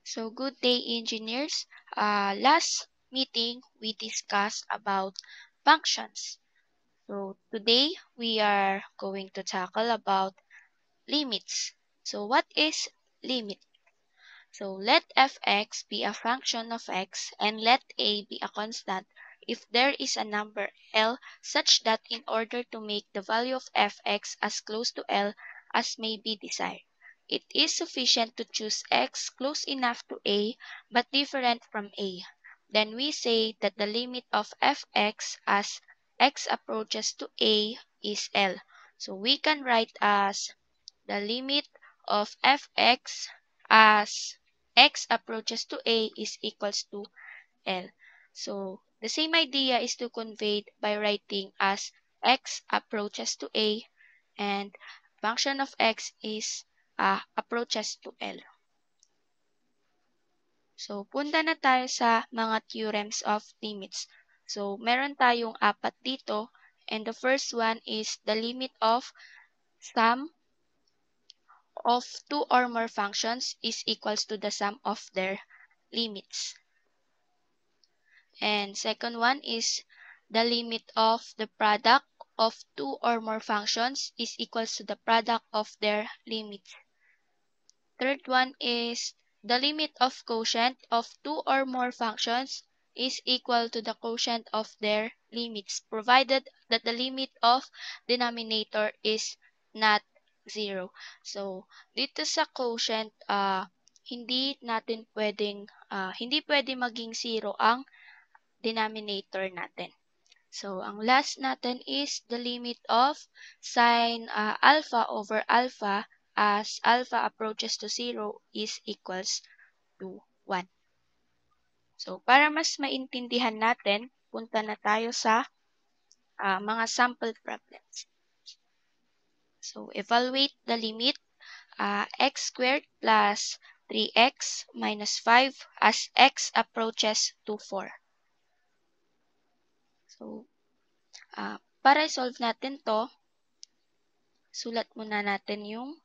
So good day, engineers. Last meeting we discussed about functions. So today we are going to tackle about limits. So what is limit? So let f(x) be a function of x and let a be a constant if there is a number L such that in order to make the value of f(x) as close to L as may be desired, it is sufficient to choose x close enough to a but different from a. Then we say that the limit of f(x) as x approaches to a is L. So we can write as the limit of f(x) as x approaches to a is equals to L. So the same idea is to convey by writing as x approaches to a and function of x is approaches to L. So punta na tayo sa mga theorems of limits. So meron tayong apat dito and the first one is the limit of sum of two or more functions is equals to the sum of their limits. And second one is the limit of the product of two or more functions is equals to the product of their limits. Third one is the limit of quotient of two or more functions is equal to the quotient of their limits provided that the limit of denominator is not 0. So dito sa quotient hindi pwedeng maging 0 ang denominator natin. So, ang last natin is the limit of sine alpha over alpha as alpha approaches to 0 is equals to 1. So, para mas maintindihan natin, punta na tayo sa mga sample problems. So, evaluate the limit x squared plus 3x minus 5 as x approaches to 4. So, para i-solve natin to, sulat muna natin yung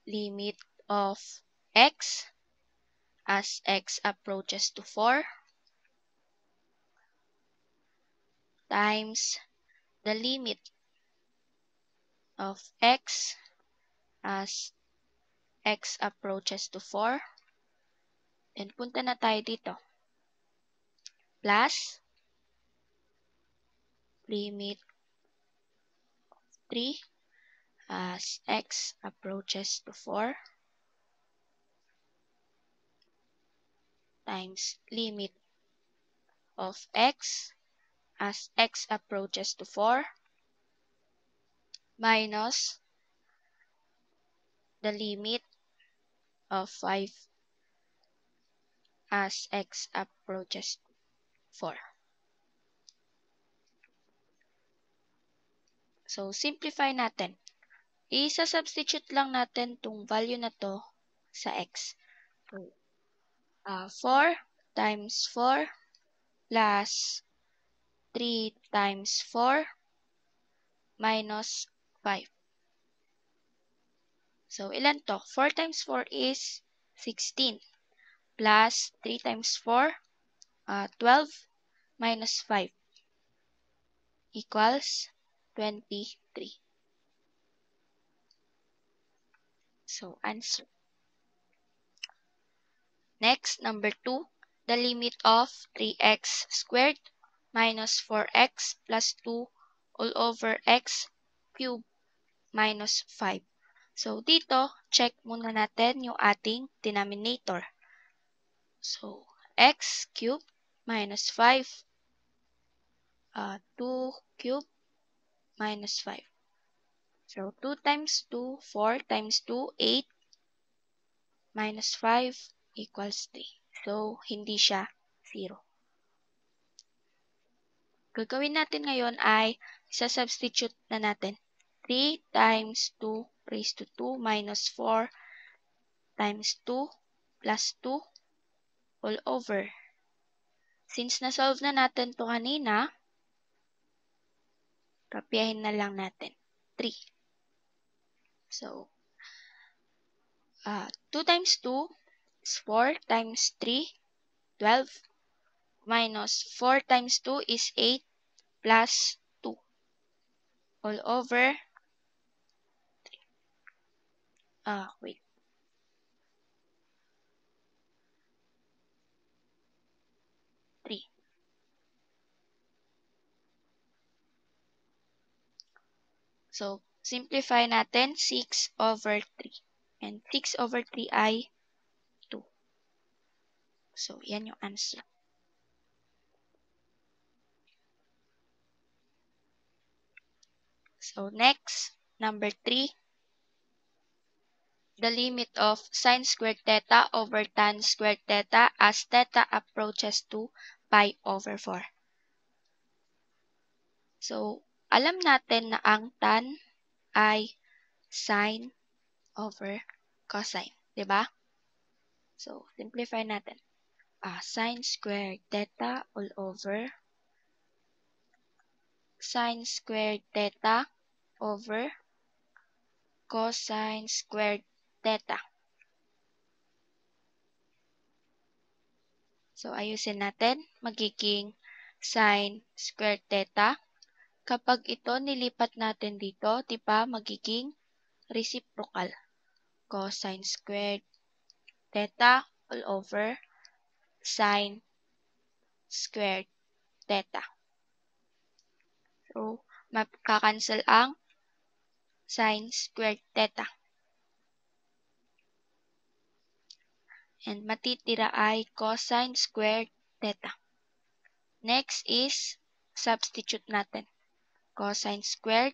limit of x as x approaches to 4 times the limit of x as x approaches to 4. Then punta na tayo dito. Plus limit of 3 as x approaches to 4 times limit of x as x approaches to 4 minus the limit of 5 as x approaches to 4. So, simplify natin. Isa-substitute lang natin tong value na to sa x. So, 4 times 4 plus 3 times 4 minus 5. So, ilan to? 4 times 4 is 16 plus 3 times 4, 12 minus 5 equals 23. So, answer. Next, number 2, the limit of 3x squared minus 4x plus 2 all over x cubed minus 5. So, dito, check muna natin yung ating denominator. So, x cubed minus 5, 2 cubed minus 5. So, 2 times 2, 4 times 2, 8 minus 5 equals 3. So, hindi siya 0. Gagawin natin ngayon ay isa-substitute na natin. 3 times 2 raised to 2 minus 4 times 2 plus 2 all over. Since na-solve na natin to kanina, kopyahin na lang natin. 3. So, 2 times 2 is 4 times 3, 12. Minus 4 times 2 is 8 plus 2 all over, wait, 3. So, simplify natin 6 over 3. And 6 over 3 ay 2. So, yan yung answer. So, next, number 3. The limit of sine squared theta over tan squared theta as theta approaches to pi over 4. So, alam natin na ang tan ay sine over cosine. Diba? So, simplify natin. Sine squared theta all over sine squared theta over cosine squared theta. So, ayusin natin. Magiging sine squared theta. Kapag ito nilipat natin dito, diba, magiging reciprocal. Cosine squared theta all over sine squared theta. So, makakancel ang sine squared theta. And matitira ay cosine squared theta. Next is, substitute natin. Cosine squared,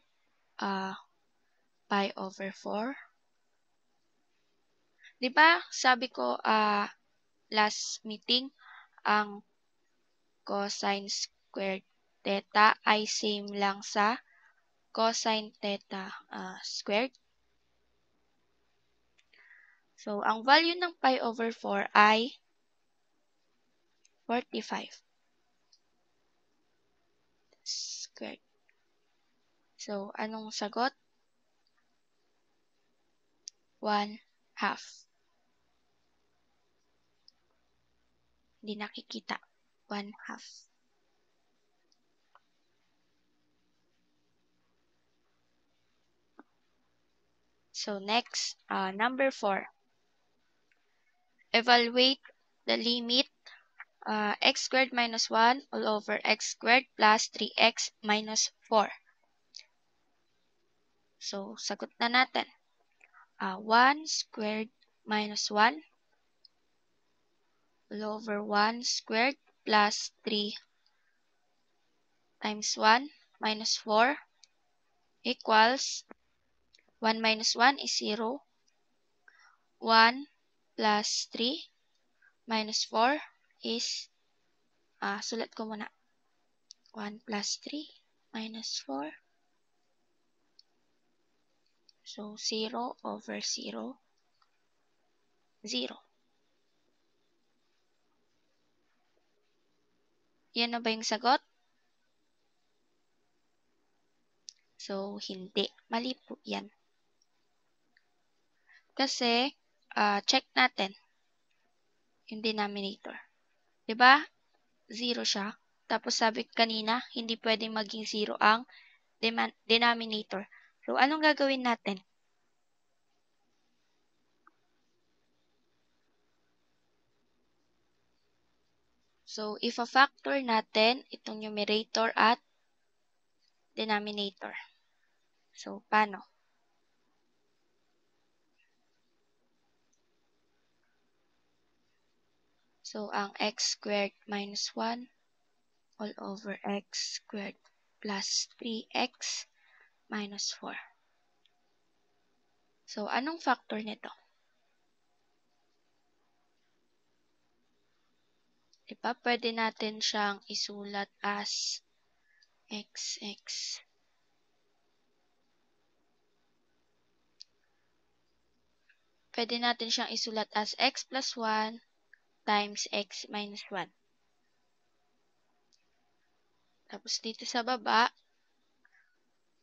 pi over 4. Diba, sabi ko, last meeting, ang cosine squared theta ay same lang sa cosine theta squared. So, ang value ng pi over 4 ay 45 squared. So, anong sagot? 1/2. Hindi nakikita. 1/2. So, next, number 4. Evaluate the limit x squared minus 1 all over x squared plus 3x minus 4. So, sagot na natin. 1 squared minus 1 all over 1 squared plus 3 times 1 minus 4 equals 1 minus 1 is 0. 1 plus 3 minus 4 is, sulat ko muna. 1 plus 3 minus 4. So, 0 over 0, 0. Yan na ba yung sagot? So, hindi. Mali po yan. Kasi, check natin yung denominator. Diba? 0 siya. Tapos sabi kanina, hindi pwedeng maging 0 ang denominator. So, anong gagawin natin? So, if a factor natin itong numerator at denominator. So, paano? So, ang x squared minus 1 all over x squared plus 3x minus 4. So, anong factor nito? Diba, pwede natin siyang isulat as xx. Pwede natin siyang isulat as x plus 1 times x minus 1. Tapos dito sa baba,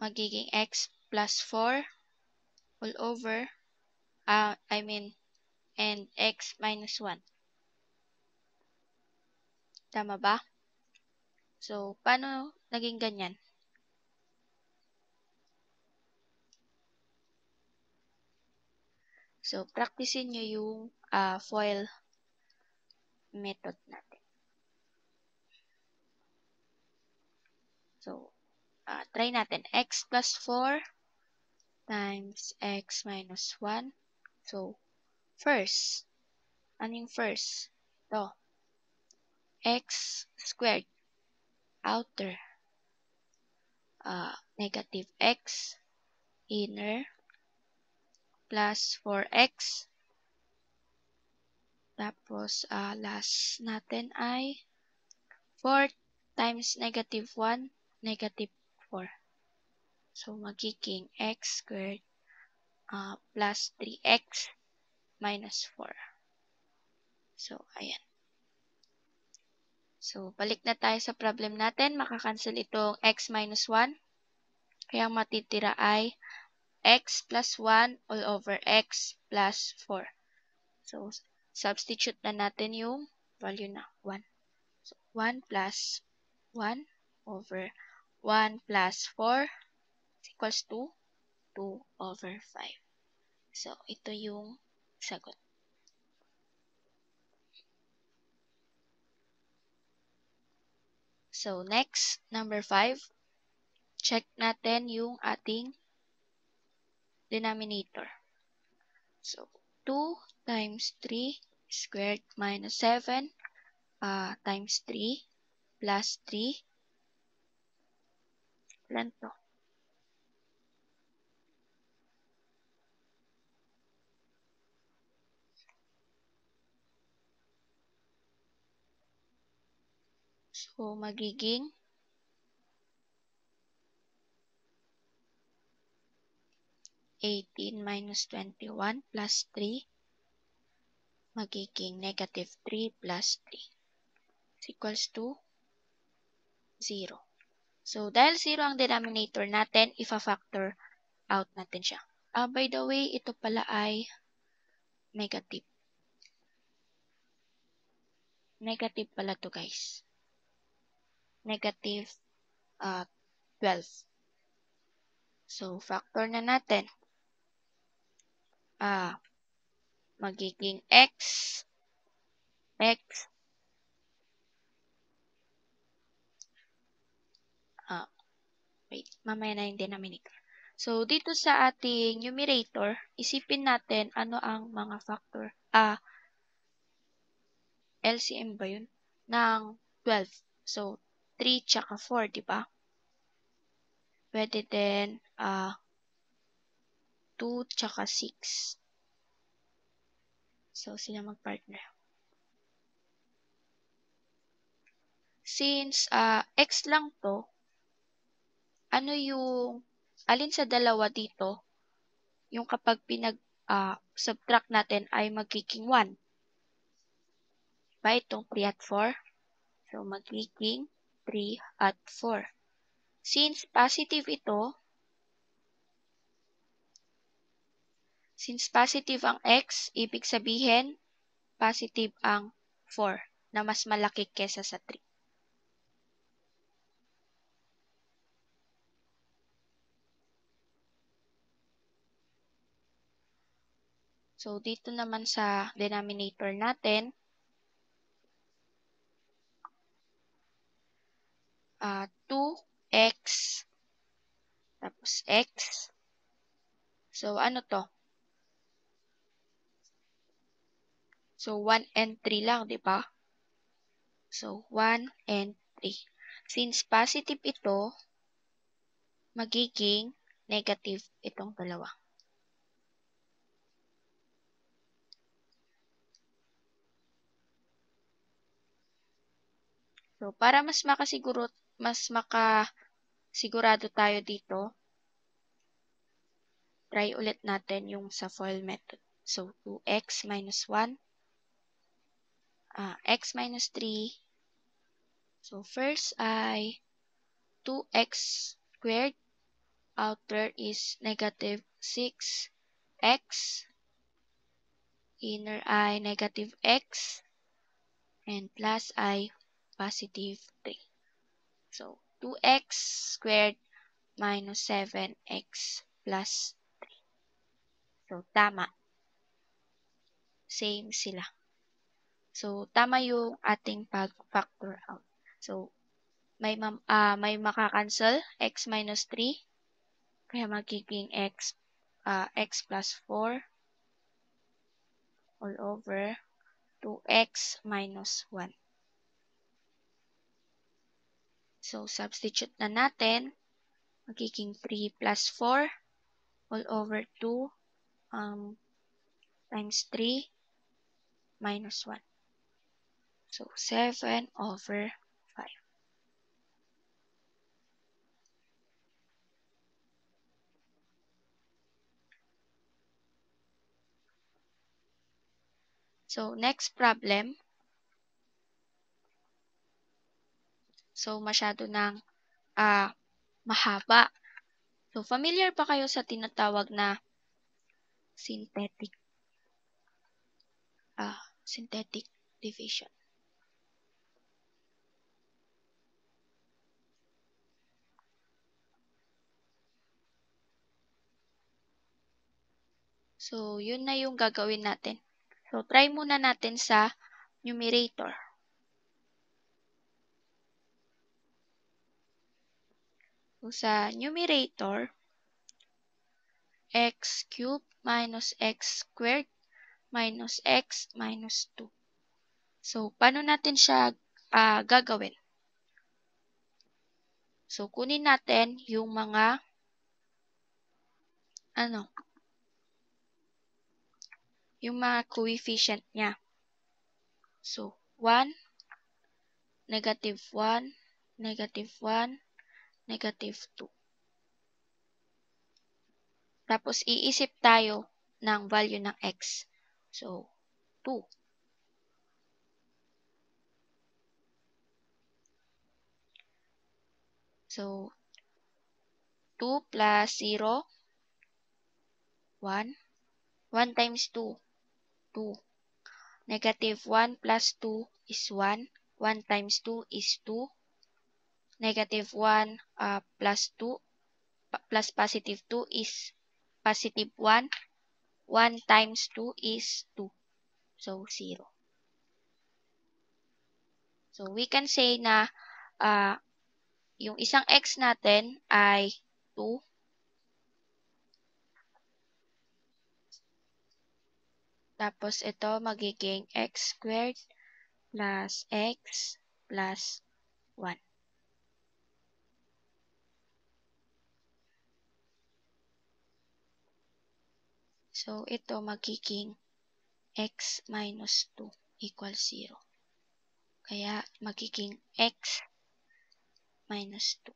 magiging x plus 4 all over, and x minus 1. Tama ba? So, paano naging ganyan? So, practicein nyo yung FOIL method natin. So, try natin. X plus 4 times x minus 1. So, first, ano yung first? Ito. X squared. Outer. Negative x. Inner. Plus 4x. Tapos, last natin ay 4 times negative 1, negative 4. So, magiging x squared plus 3x minus 4. So, ayan. So, balik na tayo sa problem natin. Makakancel itong x minus 1. Kaya matitira ay x plus 1 all over x plus 4. So, substitute na natin yung value na 1. So, 1 plus 1 over 1 plus 4 equals to 2 over 5. So, ito yung sagot. So, next, number 5. Check natin yung ating denominator. So, 2 times 3 squared minus 7 times 3 plus 3. Ilan to? So, magiging 18 minus 21 plus 3. Magiging negative 3 plus 3 is equals to 0. So, dahil 0 ang denominator natin, ifa-factor out natin siya. By the way, ito pala ay negative. Negative pala to guys. Negative 12. So, factor na natin. Magiging x, wait, mamaya na yung denominator. So, dito sa ating numerator, isipin natin ano ang mga factor. LCM ba yun? Ng 12. So, 3 tsaka 4, di ba? Pwede din 2 tsaka 6. So, sila mag-partner. Since x lang to, ano yung, alin sa dalawa dito, yung kapag subtract natin ay magiging 1. Diba itong 3 at 4? So, magiging 3 at 4. Since positive ito, since positive ang x, ibig sabihin, positive ang 4 na mas malaki kesa sa 3. So, dito naman sa denominator natin, 2x tapos x. So, ano to? So, 1 and 3 lang, di ba? So, 1 and 3. Since positive ito, magiging negative itong dalawa. So, para mas makasigurado tayo dito, try ulit natin yung sa FOIL method. So, 2x minus 1, x minus 3. So, first ay 2x squared. Outer is negative 6x inner ay negative x, and plus ay positive 3. So, 2x squared minus 7x plus 3. So, tama. Same sila. So, tama yung ating pag-factor out. So, may makakancel, x minus 3. Kaya magiging x plus 4 all over 2x minus 1. So, substitute na natin. Magiging 3 plus 4 all over 2 times 3 minus 1. So, 7 over 5. So, next problem. So, masyado ng mahaba. So, familiar ba kayo sa tinatawag na synthetic division? So, yun na yung gagawin natin. So, try muna natin sa numerator. So, sa numerator, x cubed minus x squared minus x minus 2. So, paano natin siya gagawin? So, kunin natin yung mga coefficient niya. So, 1, negative 1, negative 1, negative 2. Tapos, iisip tayo ng value ng x. So, 2. So, 2 plus 0, 1. 1 times 2, 2. Negative 1 plus 2 is 1. 1 times 2 is 2. Negative 1 plus 2 plus positive 2 is positive 1. 1 times 2 is 2. So, 0. So, we can say na yung isang x natin ay 2. Tapos, ito magiging x squared plus x plus 1. So, ito magiging x minus 2 equals 0. Kaya, magiging x minus 2.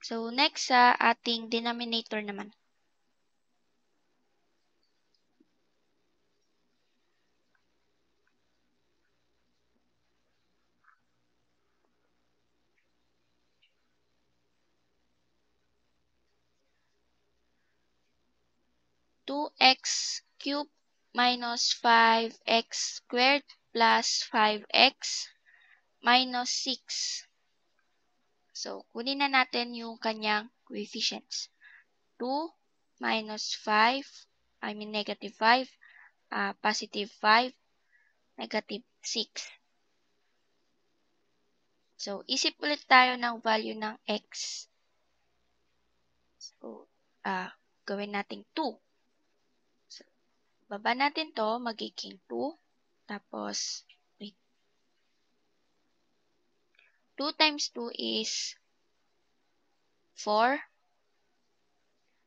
So, next sa ating denominator naman. Two x cubed minus 5x squared plus 5x minus 6. So, kunin na natin yung kanyang coefficients. 2 minus 5, negative 5, positive 5, negative 6. So, isip ulit tayo ng value ng x. So, gawin natin 2. So, baba natin to, magiging 2. Tapos, 2 times 2 is 4.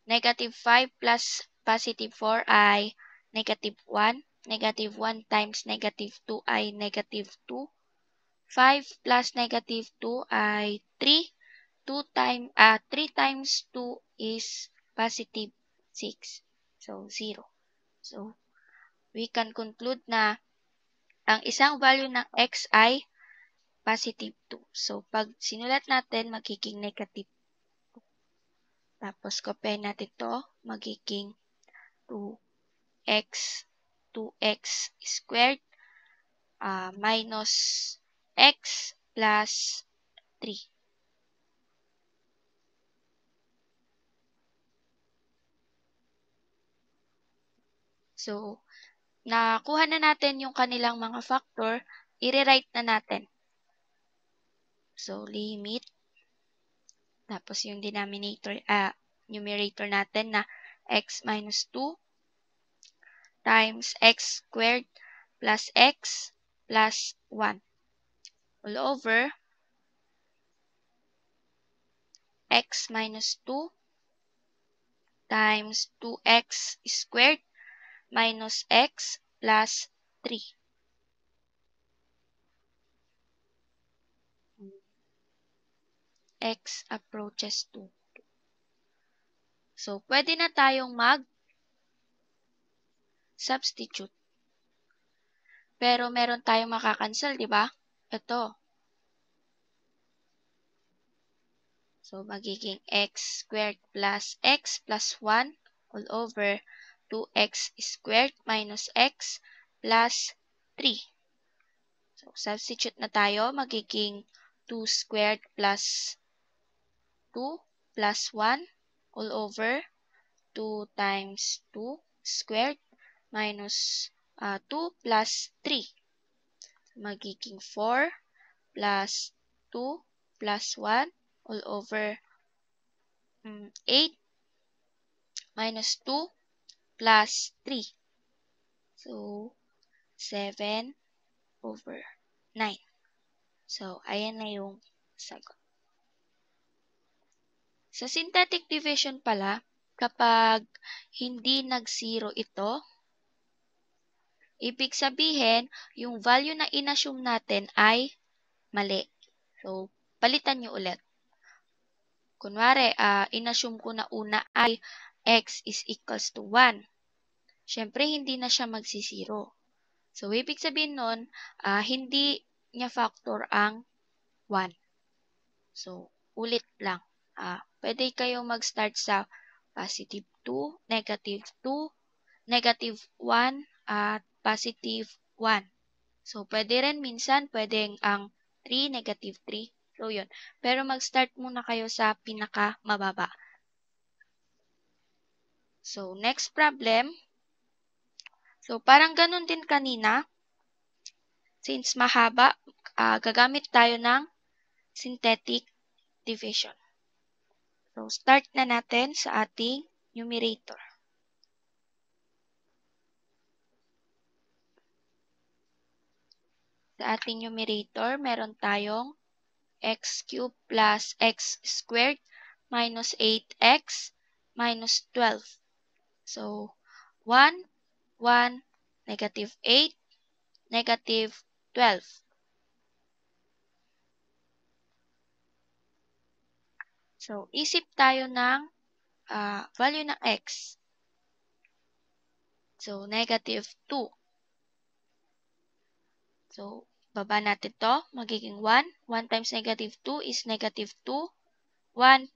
Negative 5 plus positive 4 ay negative 1. Negative 1 times negative 2 ay negative 2. 5 plus negative 2 ay 3. 3 times 2 is positive 6. So, 0. So, we can conclude na ang isang value ng x ay positive 2. So, pag sinulat natin, magiging negative 2. Tapos, copy natin to magiging 2 x 2x squared minus x plus 3. So, nakuha na natin yung kanilang mga factor, i-rewrite na natin. So, limit, tapos yung numerator natin na x minus 2 times x squared plus x plus 1 all over x minus 2 times 2x squared minus x plus 3. X approaches 2. So, pwede na tayong mag-substitute. Pero meron tayong makakancel, di ba? Ito. So, magiging x squared plus x plus 1 all over 2x squared minus x plus 3. So, substitute na tayo. Magiging 2 squared plus 2 plus 1 all over 2 times 2 squared minus 2 plus 3. Magiging 4 plus 2 plus 1 all over 8 minus 2 plus 3. So, 7 over 9. So, ayan na yung sagot. Sa synthetic division pala, kapag hindi nag-zero ito, ibig sabihin, yung value na inassume natin ay mali. So, palitan nyo ulit. Kunwari, inassume ko na una ay x is equals to 1. Siyempre, hindi na siya magsi-zero. So, ibig sabihin nun, hindi niya factor ang 1. So, ulit lang. Pwede kayo mag-start sa positive 2, negative 2, negative 1, at positive 1. So, pwede rin minsan, pwedeng ang 3, negative 3. So, yun. Pero mag-start muna kayo sa pinaka-mababa. So, next problem. So, parang ganun din kanina. Since mahaba, gagamit tayo ng synthetic division. So, start na natin sa ating numerator. Sa ating numerator, meron tayong x cubed plus x squared minus 8x minus 12. So, 1, 1, negative 8, negative 12. So, isip tayo ng value ng x. So, negative 2. So, baba natin to. Magiging 1. 1 times negative 2 is negative 2. 1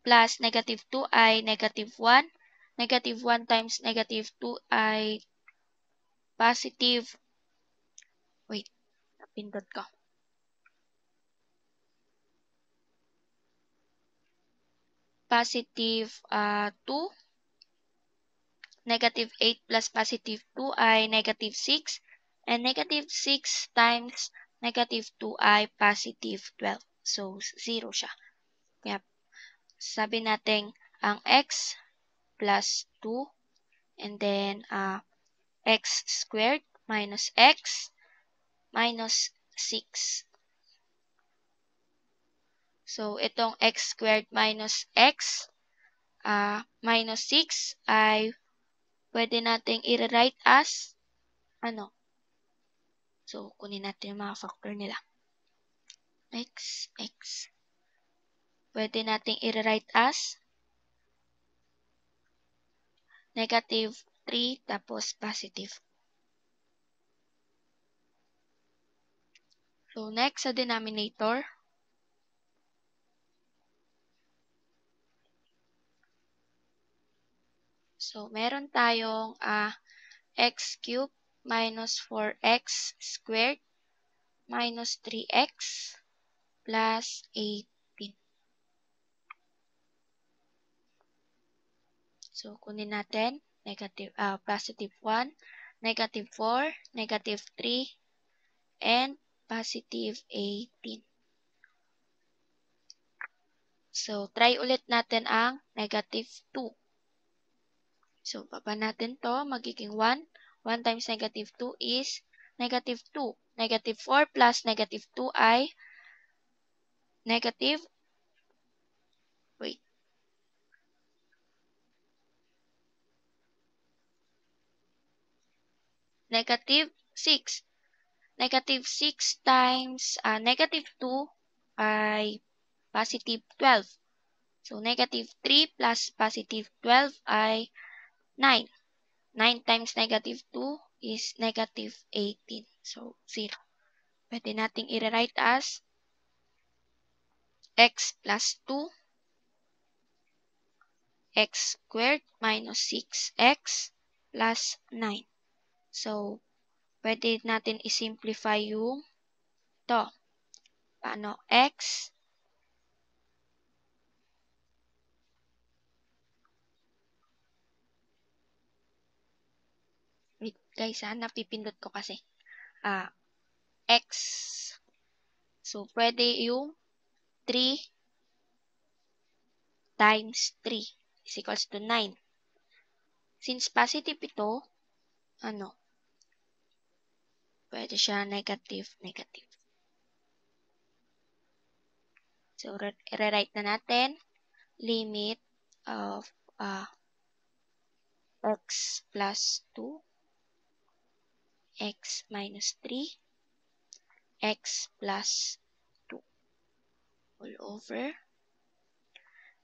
plus negative 2 ay negative 1. Negative 1 times negative 2 ay positive. Wait, napindot ko. Positive 2. Negative 8 plus positive 2 ay negative 6. And negative 6 times negative 2 ay positive 12. So, 0 siya. Kaya, sabi natin ang x plus 2 and then x squared minus x minus 6. So, itong x squared minus x minus 6 ay pwede nating i-write as ano? So, kunin natin yung mga factor nila. X. Pwede nating i-write as negative 3 tapos positive. So, next sa denominator. So, meron tayong x cubed minus 4x squared minus 3x plus 18. So, kunin natin positive 1, negative 4, negative 3, and positive 18. So, try ulit natin ang negative 2. So, baba natin to, magiging 1. 1 times negative 2 is negative 2. Negative 4 plus negative 2 ay negative, wait, negative 6. Negative 6 times negative 2 ay positive 12. So, negative 3 plus positive 12 ay 9. 9 times negative 2 is negative 18. So, 0. Pwede nating i-write as x plus 2, x squared minus 6x plus 9. So, pwede natin i-simplify yung to. Paano? X wait guys napipindot ko kasi. X. So, pwede yung 3 times 3 is equals to 9. Since positive ito, pwede siya negative, negative. So, re-write na natin. Limit of x plus 2, x minus 3, x plus 2 all over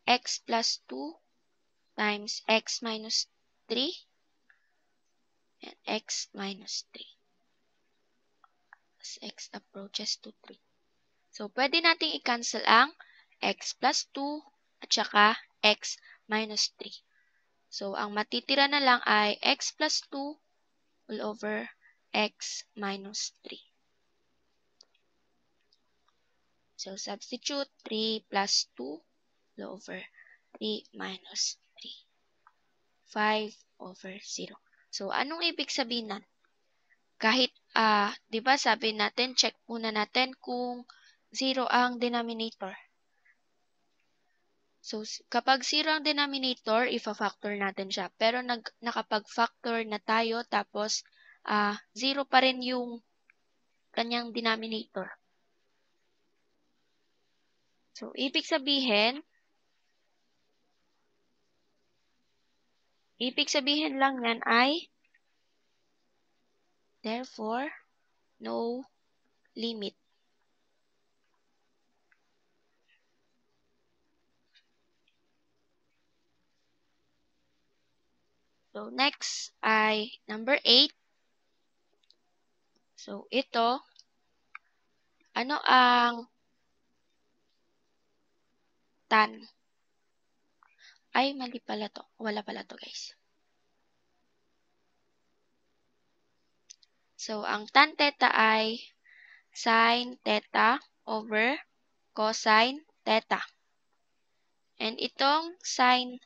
x plus 2 times x minus 3 and x minus 3 as x approaches to 3. So, pwede nating i-cancel ang x plus 2 at saka x minus 3. So, ang matitira na lang ay x plus 2 all over x minus 3. So, substitute 3 plus 2 all over 3 minus 3. 5 over 0. So, anong ibig sabihin nun? Kahit, di ba sabi natin, check muna natin kung 0 ang denominator. So, kapag 0 ang denominator, ifa-factor natin siya. Pero nakapag-factor na tayo, tapos 0 pa rin yung kanyang denominator. So, ibig sabihin lang yan ay, therefore, no limit. So, next ay number 8. So, ito, ano ang tan? Ay, mali pala to. Wala pala to, guys. So, ang tan theta ay sin theta over cosine theta. And itong sin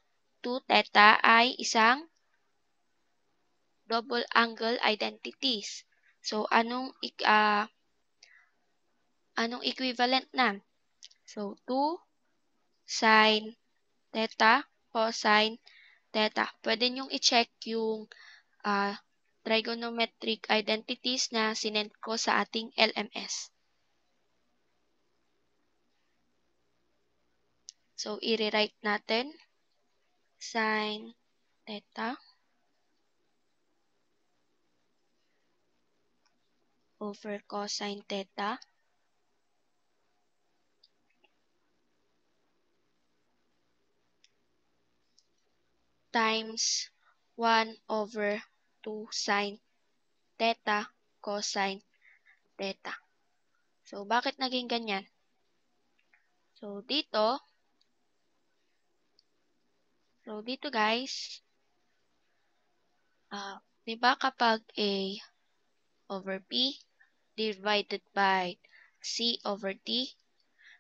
2 theta ay isang double angle identities. So, anong equivalent na? So, 2 sin theta cosine theta. Pwede nyong i-check yung trigonometric identities na sinend ko sa ating LMS. So, i-rewrite natin sin theta over cosine theta times 1 over 2 sin theta cosine theta. So, bakit naging ganyan? So, dito guys, Di ba kapag A over P divided by C over T,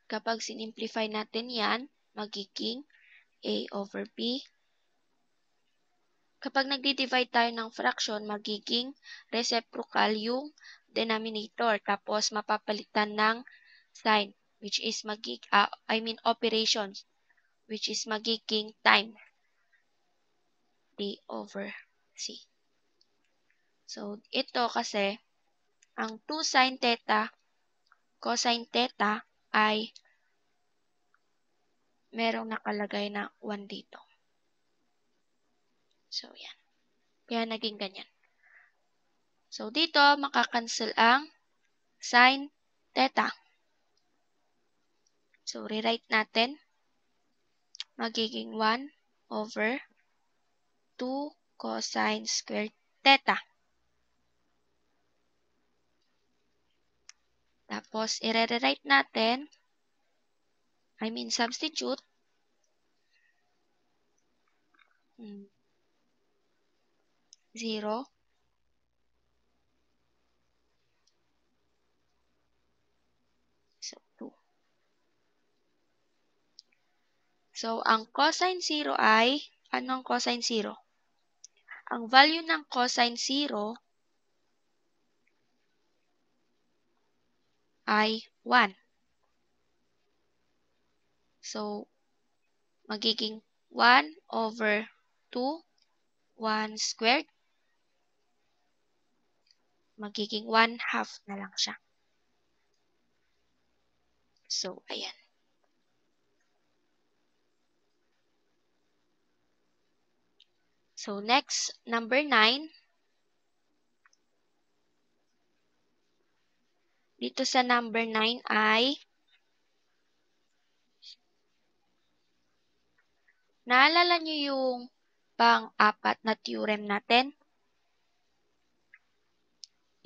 kapag sinimplify natin yan, magiging A over P. Kapag nagdi-divide tayo ng fraction, magiging reciprocal yung denominator. Tapos, mapapalitan ng sign, which is operations, which is magiging time D over C. So, ito kasi, ang 2 sin theta, cosine theta ay merong nakalagay na 1 dito. So, yan. Kaya naging ganyan. So, dito, makakancel ang sin theta. So, rewrite natin. Magiging 1 over 2 cosine squared theta. Tapos, i-rewrite natin. Substitute. 0. So, 2. So, ang cosine 0 ay, ano ang cosine 0? Ang value ng cosine 0 ay 1. So, magiging 1 over 2, 1 squared. Magiging 1/2 na lang siya. So, ayan. So, next, number 9. Dito sa number 9 ay, naalala nyo yung pang-apat na theorem natin?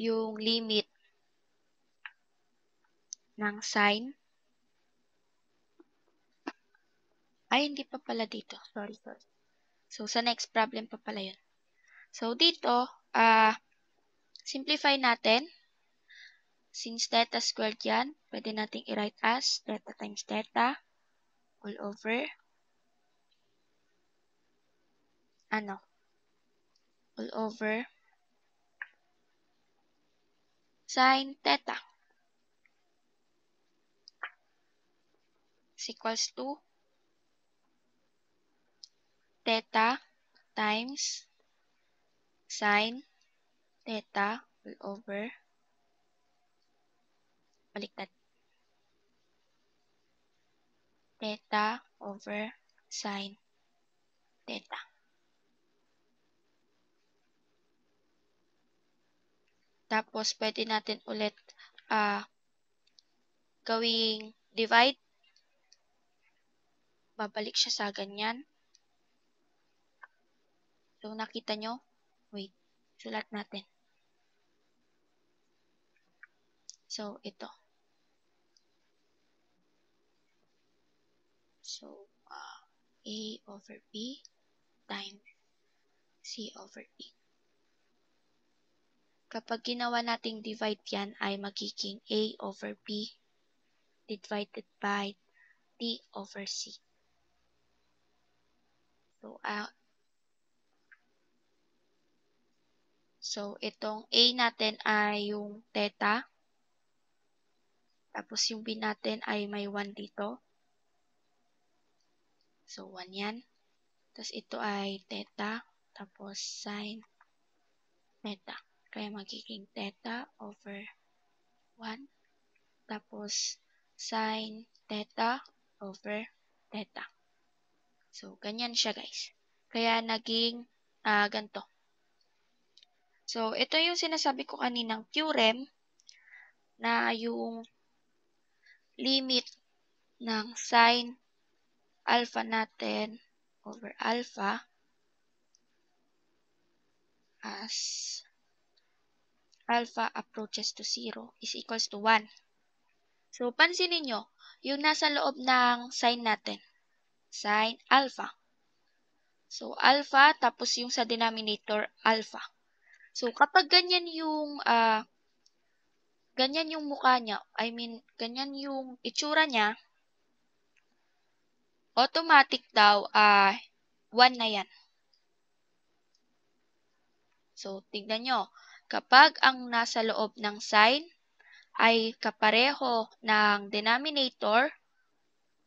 Yung limit ng sine. Ay, hindi pa pala dito. Sorry. So, sa next problem pa pala yun. So, dito, simplify natin. Since theta squared yan, pwede nating i-write as theta times theta all over all over sine theta is equals to theta times sine theta all over baliktad theta over sine theta. Tapos, pwede natin ulit gawing divide. Babalik siya sa ganyan. So, nakita nyo? Wait, sulat natin. So, ito. So, A over B times C over D. Kapag ginawa nating divide yan, ay magiging A over B divided by D over C. So, itong A natin ay yung theta. Tapos, yung B natin ay may 1 dito. So, 1 yan. Tapos, ito ay theta. Tapos, sine theta. Kaya magiging theta over 1. Tapos, sine theta over theta. So, ganyan siya guys. Kaya naging ganito. So, ito yung sinasabi ko kaninang theorem na yung limit ng sine alpha natin over alpha as alpha approaches to 0 is equals to 1. So, pansinin nyo, yung nasa loob ng sine natin, sine alpha. So, alpha, tapos yung sa denominator, alpha. So, kapag ganyan yung mukha niya, ganyan yung itsura niya, automatic daw, 1 na yan. So, tignan nyo. Kapag ang nasa loob ng sign ay kapareho ng denominator,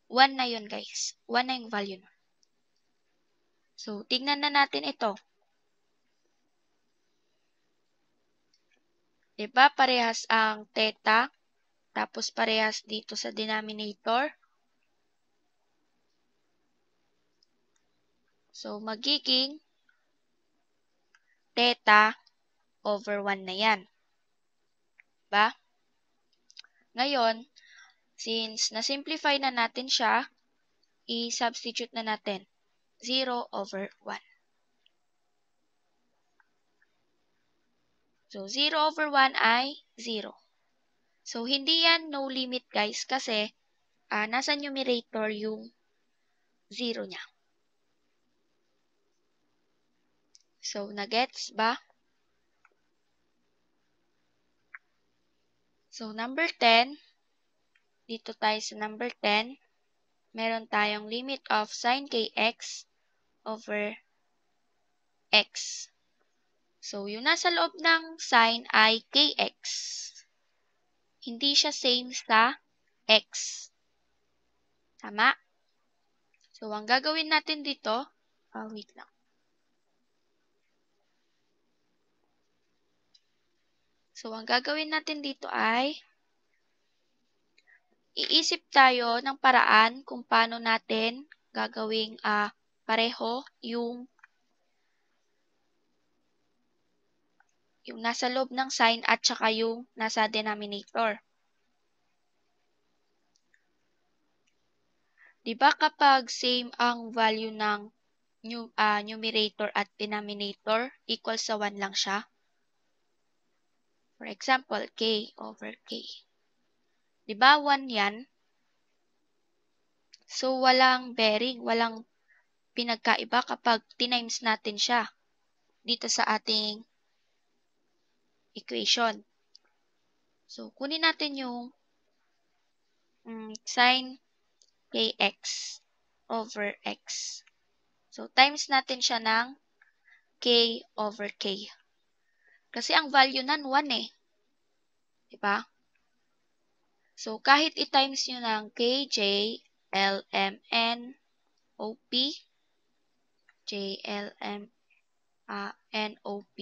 1 na yun guys. 1 na yung value nun. So, tignan na natin ito. Diba parehas ang theta, tapos parehas dito sa denominator. So, magiging theta over 1 na yan. Diba? Ngayon, since na-simplify na natin siya, i-substitute na natin. 0 over 1. So, 0 over 1 ay 0. So, hindi yan no limit guys kasi nasa numerator yung 0 niya. So, nagets ba? So, number 10, dito tayo sa number 10, meron tayong limit of sin kx over x. So, yung nasa loob ng sin ay kx. Hindi siya same sa x. Tama? So, ang gagawin natin dito, wait lang. So, ang gagawin natin dito ay iisip tayo ng paraan kung paano natin gagawing pareho yung nasa loob ng sign at saka yung nasa denominator. Diba kapag same ang value ng numerator at denominator, equal sa 1 lang siya? For example, k over k. Diba 1 yan? So, walang bearing, walang pinagkaiba kapag tinimes natin siya dito sa ating equation. So, kunin natin yung sin kx over x. So, times natin siya ng k over k. Kasi ang value nan 1 eh. Diba? So, kahit i-times nyo ng kj, lmn, op, jlm, nop.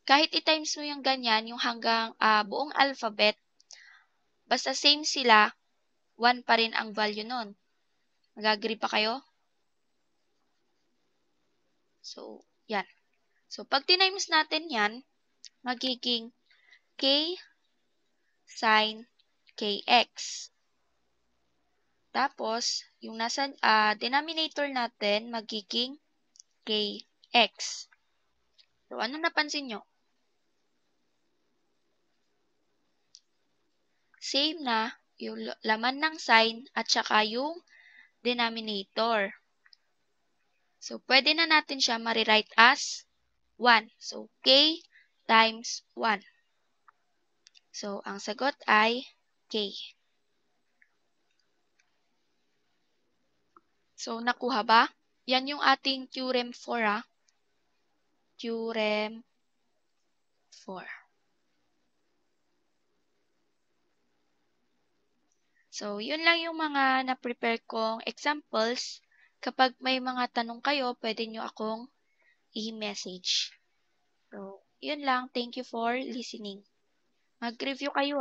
Kahit i-times mo yung ganyan, yung hanggang buong alphabet, basta same sila, 1 pa rin ang value nun. Mag-agree pa kayo? So, yan. So, pag tinimes natin yan, magiging k sin kx. Tapos, yung nasa denominator natin, magiging kx. So, ano napansin nyo? Same na yung laman ng sign at saka yung denominator. So, pwede na natin siya ma-rewrite as 1. So, k times 1. So, ang sagot ay k. So, nakuha ba? Yan yung ating theorem 4 Theorem 4. So, yun lang yung mga na-prepare kong examples. Kapag may mga tanong kayo, pwede nyo akong i-message. So, yun lang. Thank you for listening. Mag-review kayo